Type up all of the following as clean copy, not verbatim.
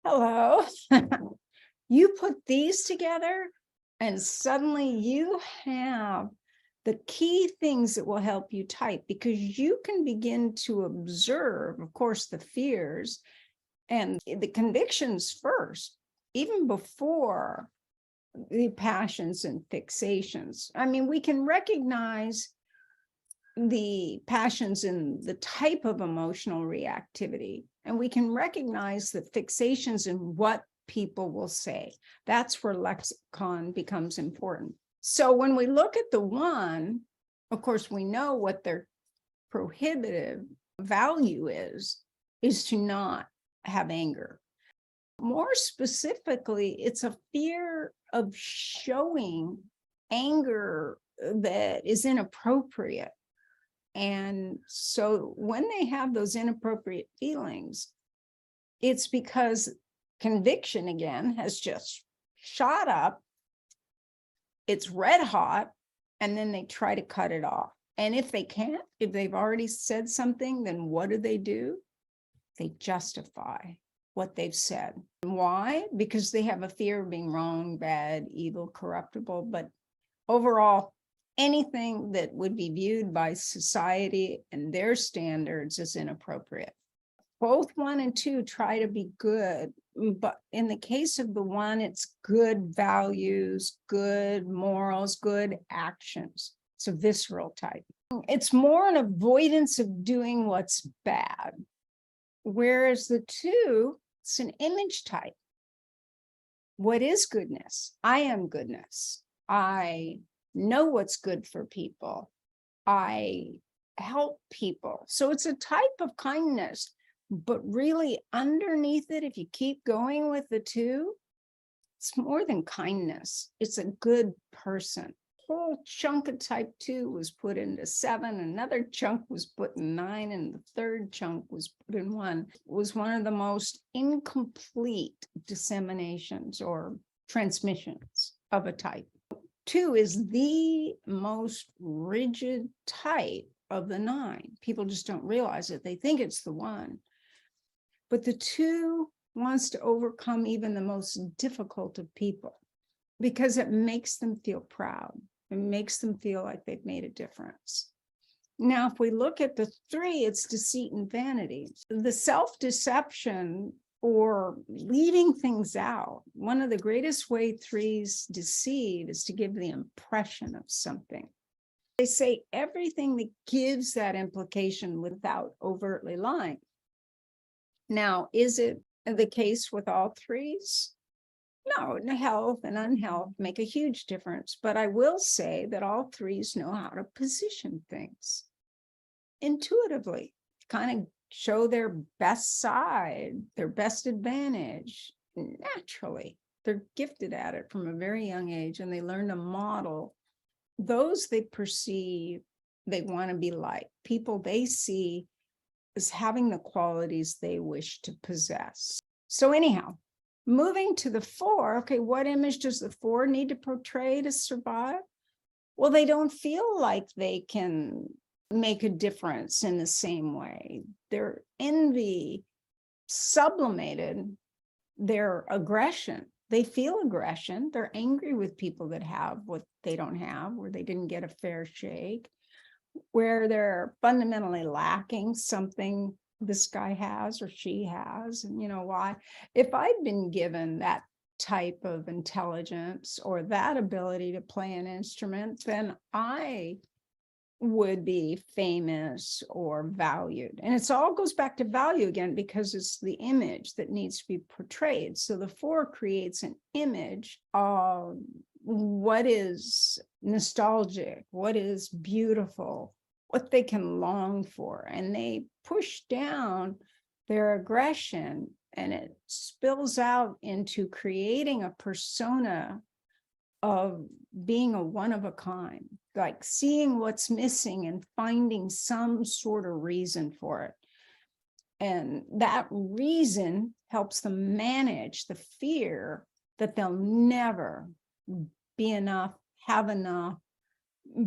Hello. You put these together and suddenly you have the key things that will help you type, because you can begin to observe, of course, the fears and the convictions first, even before the passions and fixations. I mean, we can recognize the passions in the type of emotional reactivity, and we can recognize the fixations in what people will say. That's where lexicon becomes important. So when we look at the one, of course, we know what their prohibitive value is to not have anger. More specifically, it's a fear of showing anger that is inappropriate. And so when they have those inappropriate feelings, it's because conviction, again, has just shot up. It's red hot, and then they try to cut it off. And if they can't, if they've already said something, then what do? They justify what they've said. Why? Because they have a fear of being wrong, bad, evil, corruptible. But overall, anything that would be viewed by society and their standards as inappropriate. Both 1 and 2 try to be good, but in the case of the 1, it's good values, good morals, good actions. It's a visceral type. It's more an avoidance of doing what's bad. Whereas the 2, it's an image type. What is goodness? I am goodness. I know what's good for people. I help people. So it's a type of kindness, but really underneath it, if you keep going with the 2, it's more than kindness. It's a good person. A whole chunk of type 2 was put into 7, another chunk was put in 9, and the third chunk was put in 1. It was one of the most incomplete disseminations or transmissions of a type. 2 is the most rigid type of the 9. People just don't realize it. They think it's the 1. But the 2 wants to overcome even the most difficult of people because it makes them feel proud. It makes them feel like they've made a difference. Now, if we look at the 3, it's deceit and vanity. The self-deception or leaving things out. One of the greatest way 3s deceive is to give the impression of something. They say everything that gives that implication without overtly lying. Now, is it the case with all 3s? No, health and unhealth make a huge difference, but I will say that all 3s know how to position things intuitively, kind of show their best side, their best advantage naturally. They're gifted at it from a very young age, and they learn to model those they perceive they want to be like, people they see as having the qualities they wish to possess. So anyhow, moving to the 4, okay, what image does the 4 need to portray to survive? Well, they don't feel like they can make a difference in the same way. Their envy sublimated their aggression. They feel aggression. They're angry with people that have what they don't have, where they didn't get a fair shake, where they're fundamentally lacking something this guy has or she has. And you know why? If I'd been given that type of intelligence or that ability to play an instrument, then I would be famous or valued. And it's all goes back to value again, because it's the image that needs to be portrayed. So the 4 creates an image of what is nostalgic, what is beautiful, what they can long for. And they push down their aggression, and it spills out into creating a persona of being a one of a kind, like seeing what's missing and finding some sort of reason for it. And that reason helps them manage the fear that they'll never be enough, have enough,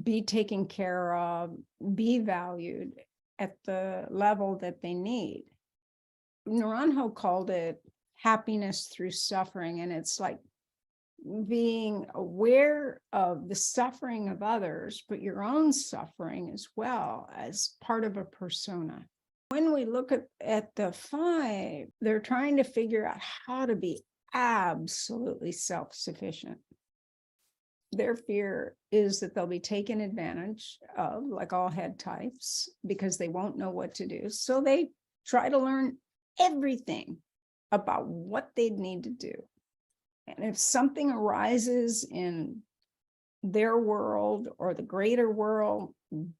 be taken care of, be valued at the level that they need. Naranjo called it happiness through suffering. And it's like being aware of the suffering of others, but your own suffering as well as part of a persona. When we look at the 5, they're trying to figure out how to be absolutely self-sufficient. Their fear is that they'll be taken advantage of, like all head types, because they won't know what to do. So they try to learn everything about what they'd need to do. And if something arises in their world or the greater world,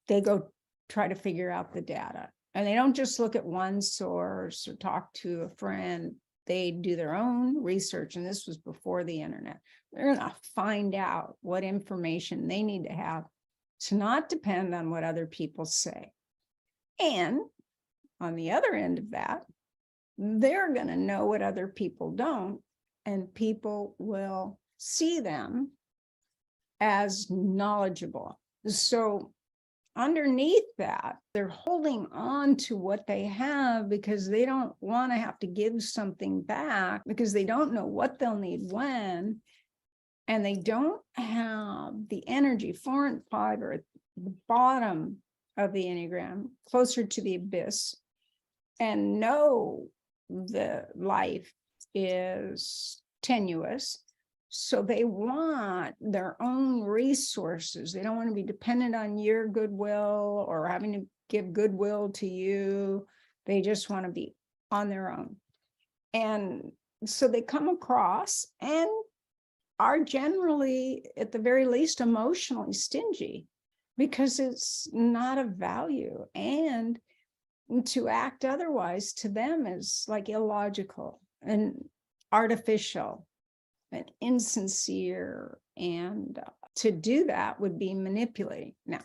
they go try to figure out the data. And they don't just look at one source or talk to a friend. They do their own research. And this was before the internet. They're going to find out what information they need to have to not depend on what other people say. And on the other end of that, they're going to know what other people don't, and people will see them as knowledgeable. So underneath that, they're holding on to what they have because they don't want to have to give something back, because they don't know what they'll need when, and they don't have the energy. 4 and 5 are at the bottom of the Enneagram, closer to the abyss, and know the life is tenuous. So they want their own resources. They don't want to be dependent on your goodwill or having to give goodwill to you. They just want to be on their own. And so they come across and are generally, at the very least, emotionally stingy, because it's not of value. And to act otherwise to them is like illogical and artificial and insincere. And to do that would be manipulating. Now,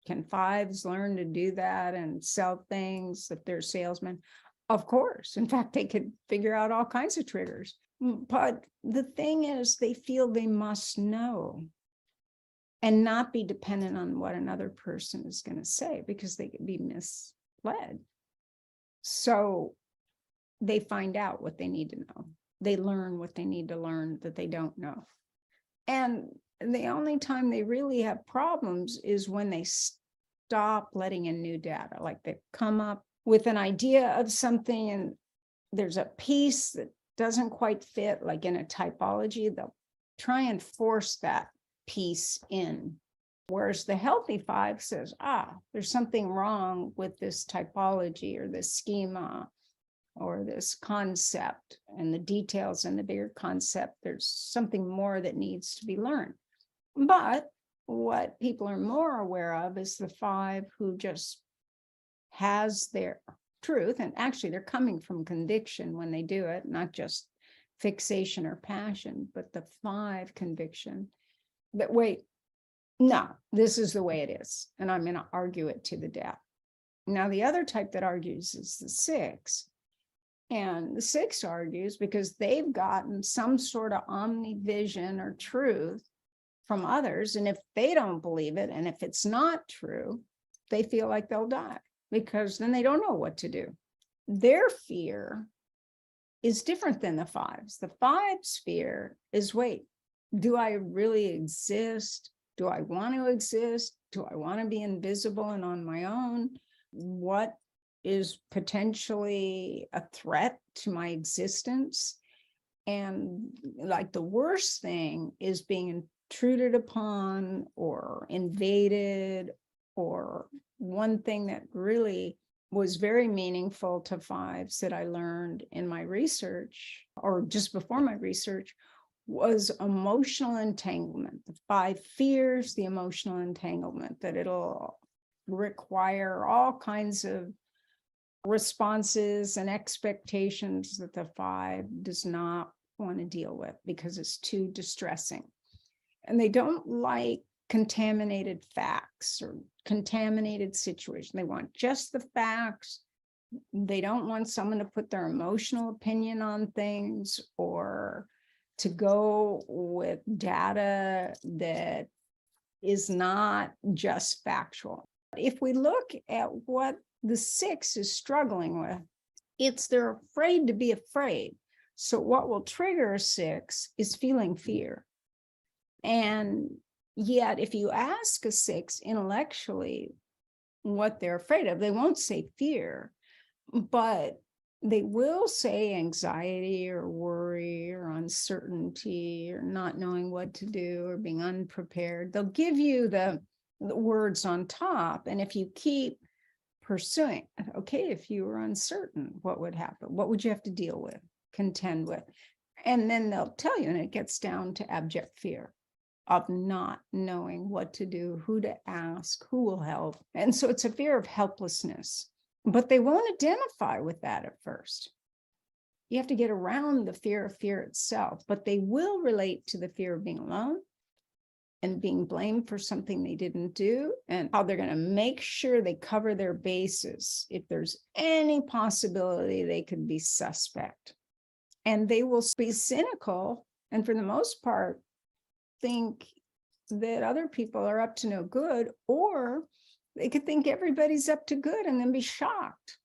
can 5s learn to do that and sell things if they're salesmen? Of course. In fact, they could figure out all kinds of triggers. But the thing is, they feel they must know and not be dependent on what another person is going to say, because they could be misled. So they find out what they need to know. They learn what they need to learn that they don't know. And the only time they really have problems is when they stop letting in new data. Like they come up with an idea of something and there's a piece that doesn't quite fit, like in a typology, they'll try and force that piece in. Whereas the healthy 5 says, there's something wrong with this typology or this schema or this concept and the details in the bigger concept. There's something more that needs to be learned. But what people are more aware of is the 5 who just has their truth. And actually, they're coming from conviction when they do it, not just fixation or passion, but the 5 conviction that, wait, no, this is the way it is, and I'm going to argue it to the death. Now, the other type that argues is the 6. And the 6 argues because they've gotten some sort of omnivision or truth from others. And if they don't believe it, and if it's not true, they feel like they'll die, because then they don't know what to do. Their fear is different than the 5's. The 5's fear is, wait, do I really exist? Do I want to exist? Do I want to be invisible and on my own? What is potentially a threat to my existence? And like the worst thing is being intruded upon or invaded. Or one thing that really was very meaningful to 5s that I learned in my research, or just before my research, was emotional entanglement. The 5 fears the emotional entanglement, that it'll require all kinds of responses and expectations that the 5 does not want to deal with because it's too distressing. And they don't like contaminated facts or contaminated situation. They want just the facts. They don't want someone to put their emotional opinion on things, or to go with data that is not just factual. If we look at what the 6 is struggling with, it's they're afraid to be afraid. So what will trigger a 6 is feeling fear. And yet, if you ask a 6 intellectually what they're afraid of, they won't say fear, but they will say anxiety or worry or uncertainty or not knowing what to do or being unprepared. They'll give you the words on top. And if you keep pursuing, okay, if you were uncertain, what would happen? What would you have to deal with, contend with? And then they'll tell you, and it gets down to abject fear of not knowing what to do, who to ask, who will help. And so it's a fear of helplessness, but they won't identify with that at first. You have to get around the fear of fear itself, but they will relate to the fear of being alone and being blamed for something they didn't do, and how they're going to make sure they cover their bases if there's any possibility they could be suspect. And they will be cynical, and for the most part, think that other people are up to no good, or they could think everybody's up to good and then be shocked.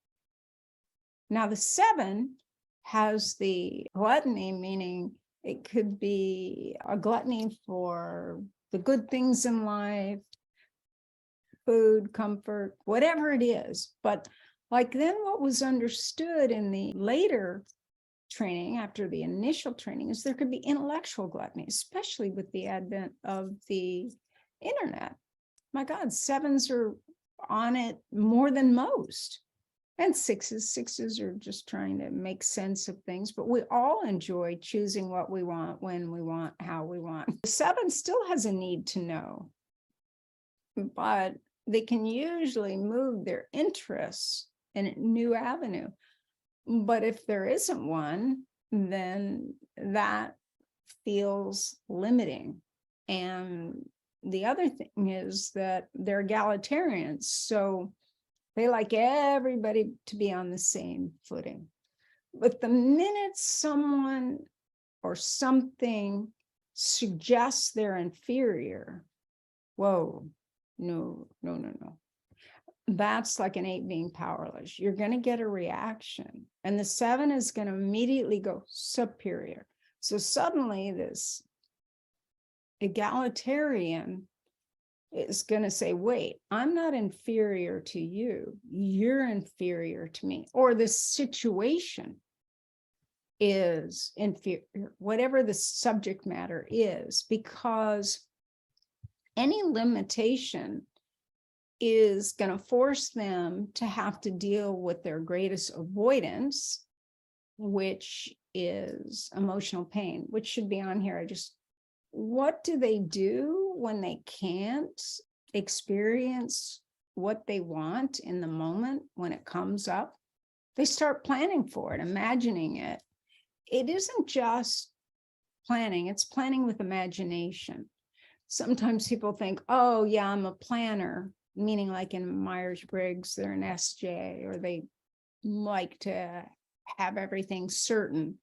Now, the 7 has the gluttony, meaning it could be a gluttony for the good things in life, food, comfort, whatever it is. But like then what was understood in the later training, after the initial training, is there could be intellectual gluttony, especially with the advent of the internet. My God, 7s are on it more than most. And 6s are just trying to make sense of things, but we all enjoy choosing what we want, when we want, how we want. The 7 still has a need to know, but they can usually move their interests in a new avenue. But if there isn't one, then that feels limiting. And the other thing is that they're egalitarians. So they like everybody to be on the same footing. But the minute someone or something suggests they're inferior, whoa, no. That's like an 8 being powerless. You're going to get a reaction. And the 7 is going to immediately go superior. So suddenly this egalitarian is going to say, wait, I'm not inferior to you. You're inferior to me. Or the situation is inferior, whatever the subject matter is, because any limitation is going to force them to have to deal with their greatest avoidance, which is emotional pain, which should be on here. What do they do when they can't experience what they want in the moment when it comes up? They start planning for it, imagining it. It isn't just planning, it's planning with imagination. Sometimes people think, oh, yeah, I'm a planner, meaning like in Myers-Briggs, they're an SJ, or they like to have everything certain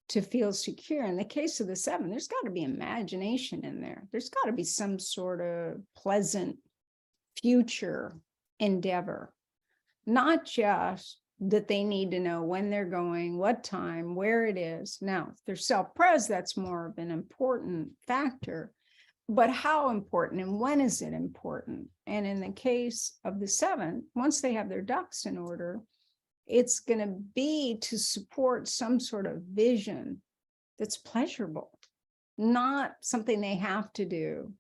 to feel secure. In the case of the 7, there's got to be imagination in there. There's got to be some sort of pleasant future endeavor, not just that they need to know when they're going, what time, where it is. Now, if they're self-pres, that's more of an important factor, but how important and when is it important? And in the case of the 7, once they have their ducks in order, it's going to be to support some sort of vision that's pleasurable, not something they have to do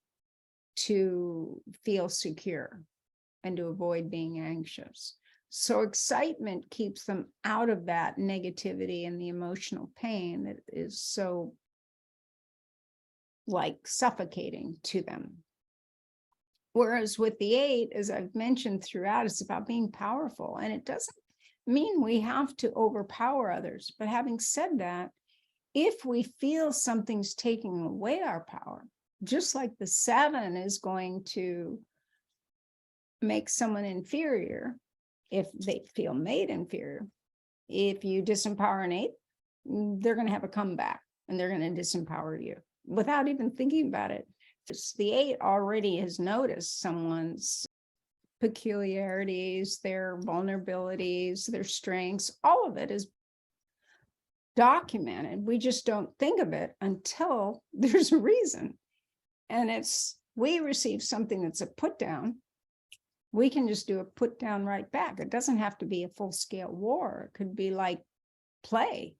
to feel secure and to avoid being anxious. So excitement keeps them out of that negativity and the emotional pain that is so like suffocating to them. Whereas with the 8, as I've mentioned throughout, it's about being powerful. And it doesn't mean we have to overpower others. But having said that, if we feel something's taking away our power, just like the 7 is going to make someone inferior if they feel made inferior, if you disempower an 8, they're going to have a comeback and they're going to disempower you without even thinking about it. The 8 already has noticed someone's peculiarities, their vulnerabilities, their strengths, all of it is documented. We just don't think of it until there's a reason. And we receive something that's a put down. We can just do a put down right back. It doesn't have to be a full scale war. It could be like play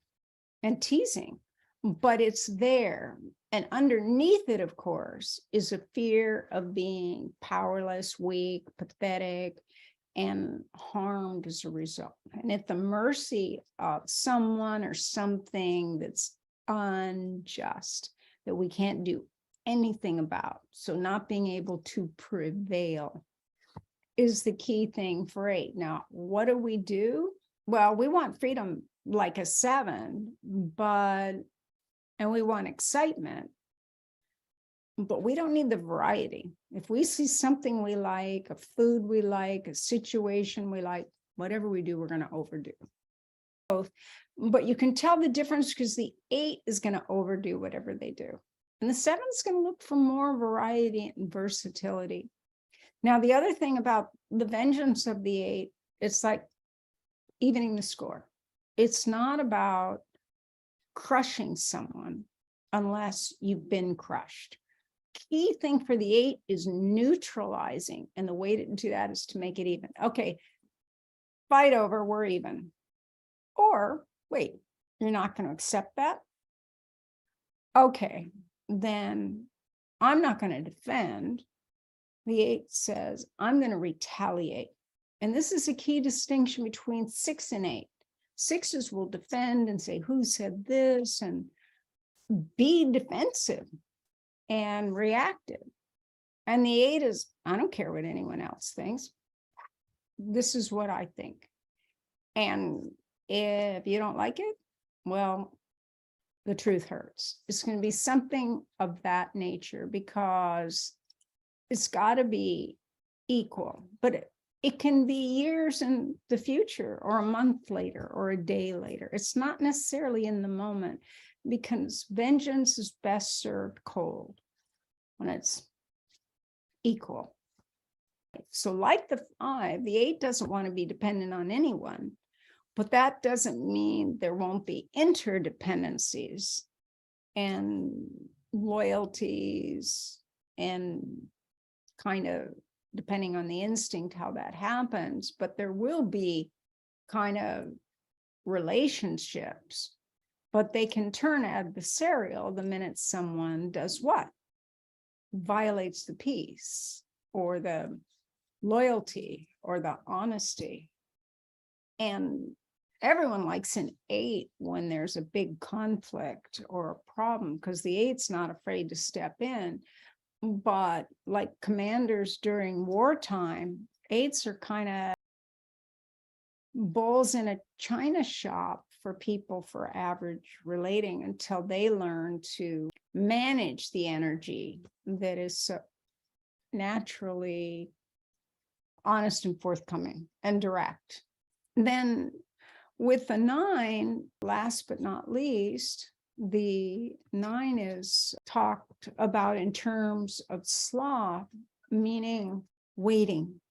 and teasing, but it's there. And underneath it, of course, is a fear of being powerless, weak, pathetic, and harmed as a result. And at the mercy of someone or something that's unjust, that we can't do anything about. So not being able to prevail is the key thing for 8. Now, what do? Well, we want freedom like a 7, and we want excitement, but we don't need the variety. If we see something we like, a food we like, a situation we like, whatever we do, we're going to overdo both. But you can tell the difference because the 8 is going to overdo whatever they do. And the 7 is going to look for more variety and versatility. Now, the other thing about the vengeance of the 8, it's like evening the score. It's not about crushing someone unless you've been crushed. Key thing for the 8 is neutralizing. And the way to do that is to make it even. Okay, fight over, we're even. Or, wait, you're not going to accept that? Okay, then I'm not going to defend. The 8 says, I'm going to retaliate. And this is a key distinction between 6 and 8. 6s will defend and say, who said this? And be defensive and reactive. And the 8 is, I don't care what anyone else thinks. This is what I think. And if you don't like it, well, the truth hurts. It's going to be something of that nature because it's got to be equal, but it can be years in the future or a month later or a day later. It's not necessarily in the moment because vengeance is best served cold when it's equal. So like the 5, the 8 doesn't want to be dependent on anyone, but that doesn't mean there won't be interdependencies and loyalties and kind of depending on the instinct, how that happens, but there will be kind of relationships, but they can turn adversarial the minute someone does what? Violates the peace or the loyalty or the honesty. And everyone likes an 8 when there's a big conflict or a problem because the 8's not afraid to step in. But like commanders during wartime, 8s are kind of bulls in a china shop for people for average relating until they learn to manage the energy that is so naturally honest and forthcoming and direct. Then with the 9, last but not least, the 9 is talked about in terms of sloth, meaning waiting,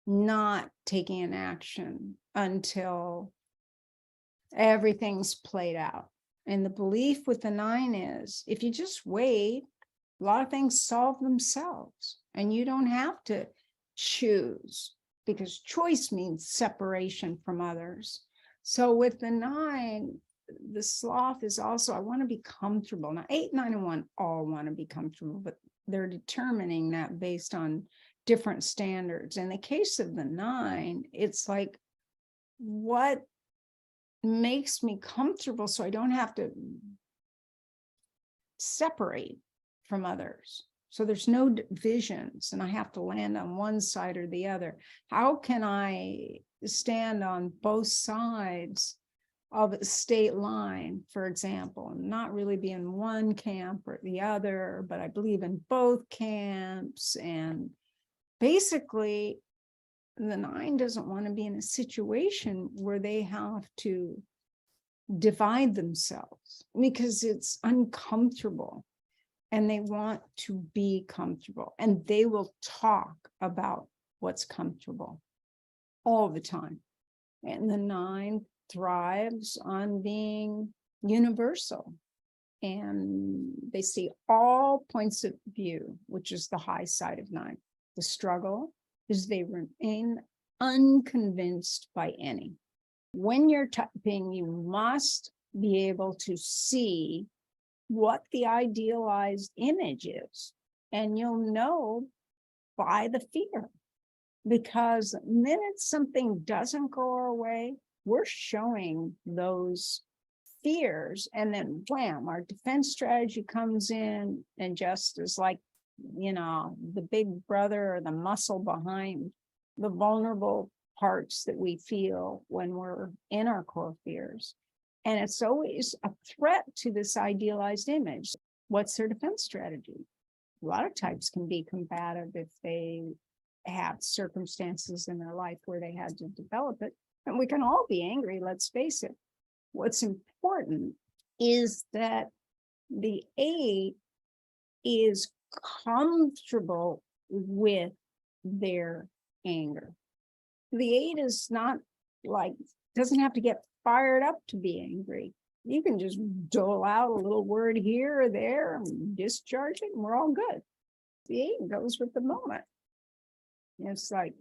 not taking an action until everything's played out. And the belief with the 9 is if you just wait, a lot of things solve themselves and you don't have to choose because choice means separation from others. So with the 9, the sloth is also, I want to be comfortable. Now, 8, 9, and 1 all want to be comfortable, but they're determining that based on different standards. In the case of the 9, it's like, what makes me comfortable so I don't have to separate from others? So there's no divisions and I have to land on one side or the other. How can I stand on both sides of a state line, for example, and not really be in one camp or the other, but I believe in both camps? And basically, the 9 doesn't want to be in a situation where they have to divide themselves because it's uncomfortable and they want to be comfortable, and they will talk about what's comfortable all the time. And the 9 thrives on being universal. And they see all points of view, which is the high side of 9. The struggle is they remain unconvinced by any. When you're typing, you must be able to see what the idealized image is. And you'll know by the fear. Because the minute something doesn't go our way, we're showing those fears, and then wham, our defense strategy comes in and just is like, the big brother or the muscle behind the vulnerable parts that we feel when we're in our core fears. And it's always a threat to this idealized image. What's their defense strategy? A lot of types can be combative if they have circumstances in their life where they had to develop it. And we can all be angry, let's face it. What's important is that the 8 is comfortable with their anger. The 8 is not doesn't have to get fired up to be angry. You can just dole out a little word here or there and discharge it, and we're all good. The 8 goes with the moment. It's like,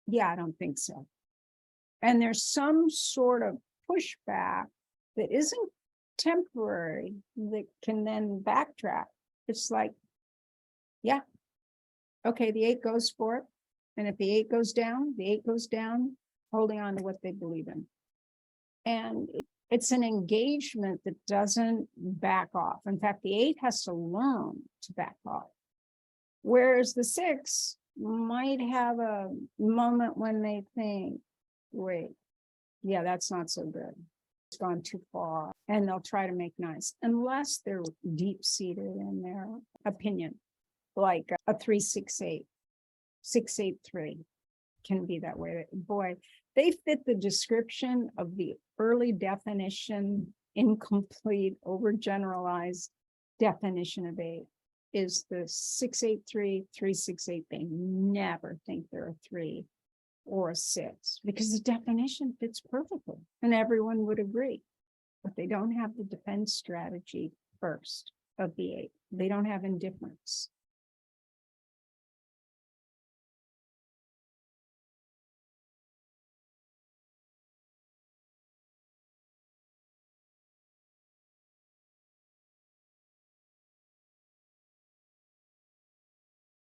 yeah, I don't think so. And there's some sort of pushback that isn't temporary that can then backtrack. It's like, yeah, okay, the 8 goes for it. And if the 8 goes down, the 8 goes down, holding on to what they believe in. And it's an engagement that doesn't back off. In fact, the 8 has to learn to back off. Whereas the 6 might have a moment when they think, wait, yeah, that's not so good. It's gone too far. And they'll try to make nice, unless they're deep-seated in their opinion, like a 368, 683 can be that way. Boy, they fit the description of the early definition, incomplete, overgeneralized definition of 8 is the 683, 368. They never think they're a 3 or a 6 because the definition fits perfectly and everyone would agree. But they don't have the defense strategy first of the 8. They don't have indifference.